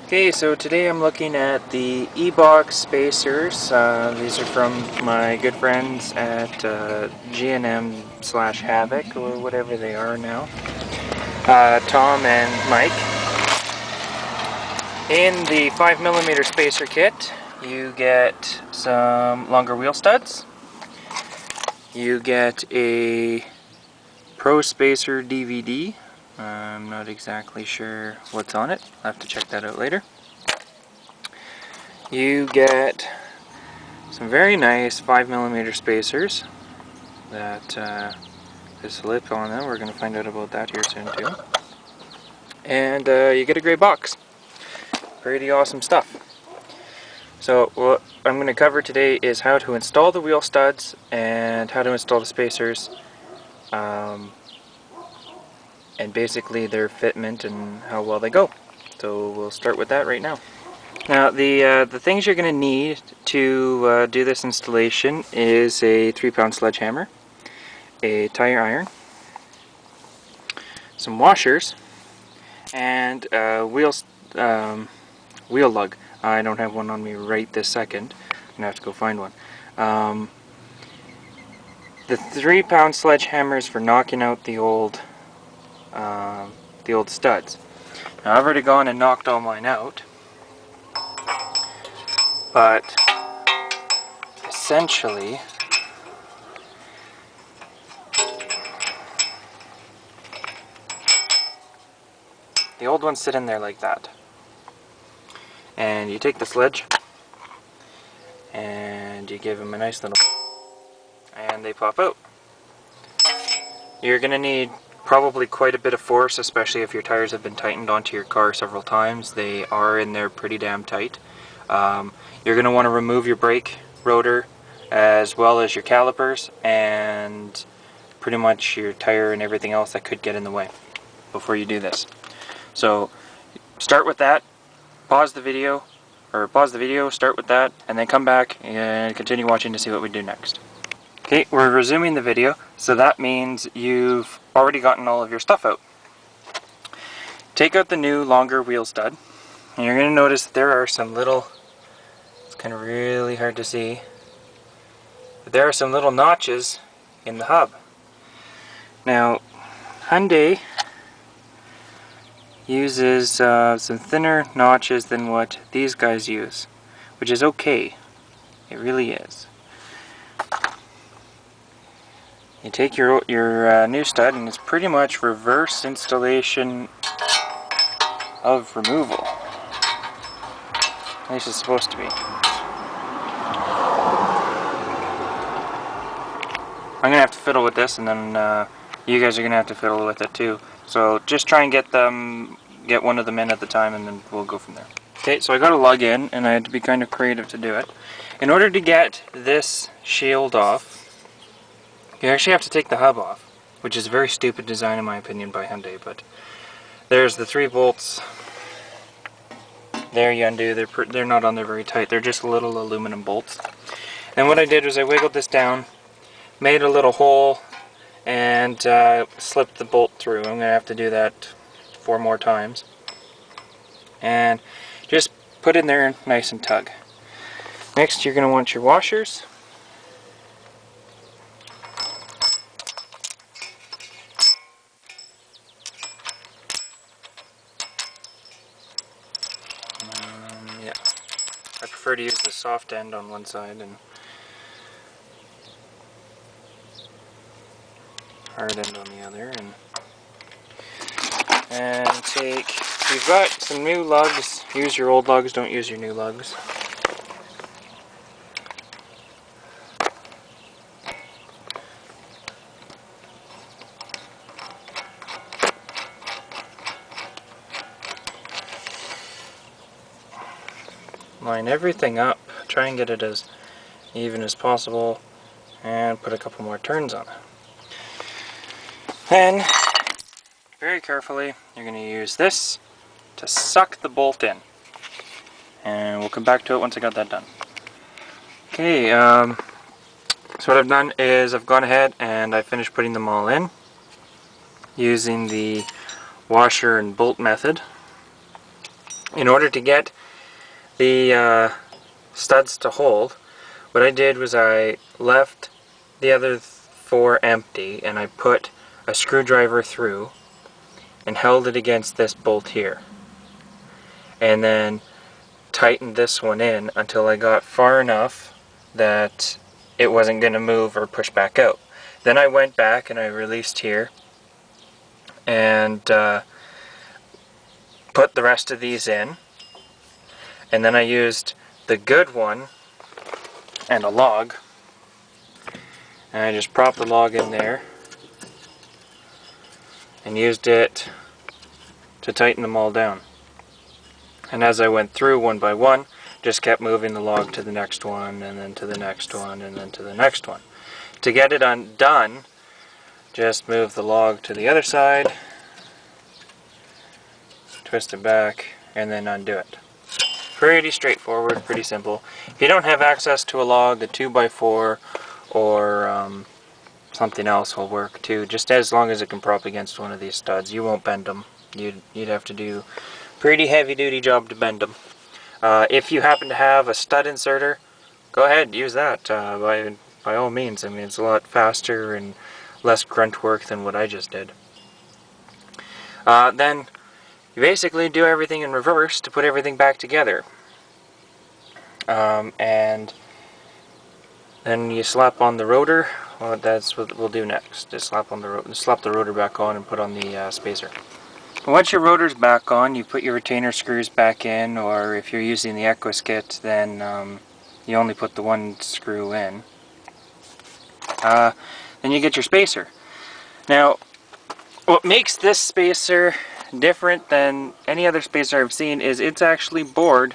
Okay, so today I'm looking at the Eibach Spacers. These are from my good friends at G&M/Havoc, or whatever they are now. Tom and Mike. In the 5mm spacer kit, you get some longer wheel studs. You get a Pro-Spacer DVD. I'm not exactly sure what's on it. I'll have to check that out later. You get some very nice 5mm spacers that there's a lip on them. We're going to find out about that here soon too. And you get a gray box. Pretty awesome stuff. So what I'm going to cover today is how to install the wheel studs and how to install the spacers, and basically their fitment and how well they go. So we'll start with that right now. Now the things you're going to need to do this installation is a 3-pound sledgehammer, a tire iron, some washers, and wheel lug. I don't have one on me right this second. I'm gonna have to go find one. The 3-pound sledgehammer is for knocking out the old studs. Now I've already gone and knocked all mine out, but essentially the old ones sit in there like that. And you take the sledge and you give them a nice little, and they pop out. You're going to need probably quite a bit of force, especially if your tires have been tightened onto your car several times. They are in there pretty damn tight. You're going to want to remove your brake rotor as well as your calipers and pretty much your tire and everything else that could get in the way before you do this. So start with that, pause the video, start with that, and then come back and continue watching to see what we do next. Okay, we're resuming the video, so that means you've already gotten all of your stuff out. Take out the new longer wheel stud, and you're going to notice that there are some little, it's kind of really hard to see, but there are some little notches in the hub. Now, Hyundai uses some thinner notches than what these guys use, which is okay. It really is. You take your new stud, and it's pretty much reverse installation of removal. At least it's supposed to be. I'm gonna have to fiddle with this, and then you guys are gonna have to fiddle with it too. So just try and get one of them in at the time, and then we'll go from there. Okay, so I got a lug in, and I had to be kind of creative to do it. In order to get this shield off, you actually have to take the hub off, which is a very stupid design in my opinion by Hyundai, but there's the 3 bolts. There you undo, they're not on there very tight, they're just little aluminum bolts. And what I did was I wiggled this down, made a little hole, and slipped the bolt through. I'm going to have to do that 4 more times. And just put in there nice and tug. Next you're going to want your washers. Yeah, I prefer to use the soft end on one side and hard end on the other. And take, if you've got some new lugs, use your old lugs, don't use your new lugs. Line everything up, try and get it as even as possible, and put a couple more turns on it. Then, very carefully, you're going to use this to suck the bolt in. And we'll come back to it once I got that done. Okay, so what I've done is I've gone ahead and I finished putting them all in using the washer and bolt method. In order to get the studs to hold, what I did was I left the other 4 empty and I put a screwdriver through and held it against this bolt here, and then tightened this one in until I got far enough that it wasn't going to move or push back out. Then I went back and I released here and put the rest of these in, and then I used the good one and a log, and I just propped the log in there and used it to tighten them all down. And as I went through one by one, just kept moving the log to the next one, and then to the next one, and then to the next one. To get it undone, just move the log to the other side, twist it back, and then undo it. Pretty straightforward, pretty simple. If you don't have access to a log, a 2x4 or something else will work too, just as long as it can prop against one of these studs. You won't bend them. You'd have to do a pretty heavy duty job to bend them. If you happen to have a stud inserter, go ahead, use that by all means. I mean, it's a lot faster and less grunt work than what I just did. Then you basically do everything in reverse to put everything back together. And then you slap on the rotor. Well, that's what we'll do next. Just slap the rotor back on and put on the spacer. Once your rotor's back on, you put your retainer screws back in, or if you're using the Equus kit, then you only put the one screw in. Then you get your spacer. Now, what makes this spacer different than any other spacer I've seen is it's actually bored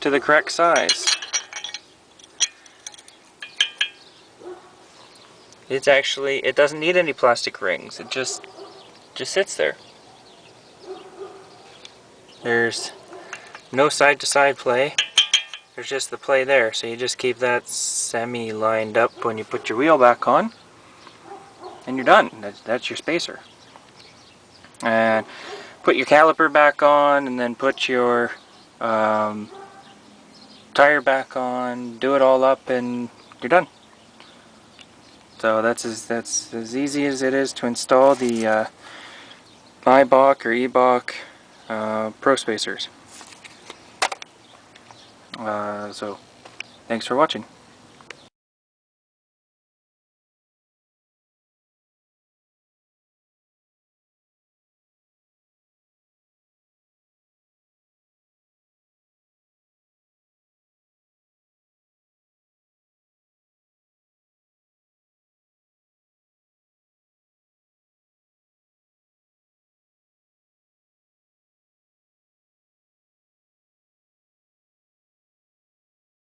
to the correct size. It doesn't need any plastic rings. It just sits there. There's no side-to-side play. There's just the play there. So you just keep that semi-lined up when you put your wheel back on, and you're done. That's your spacer. And put your caliper back on, and then put your tire back on. Do it all up, and you're done. So that's as easy as it is to install the Eibach or Eibach Pro-Spacers. So thanks for watching.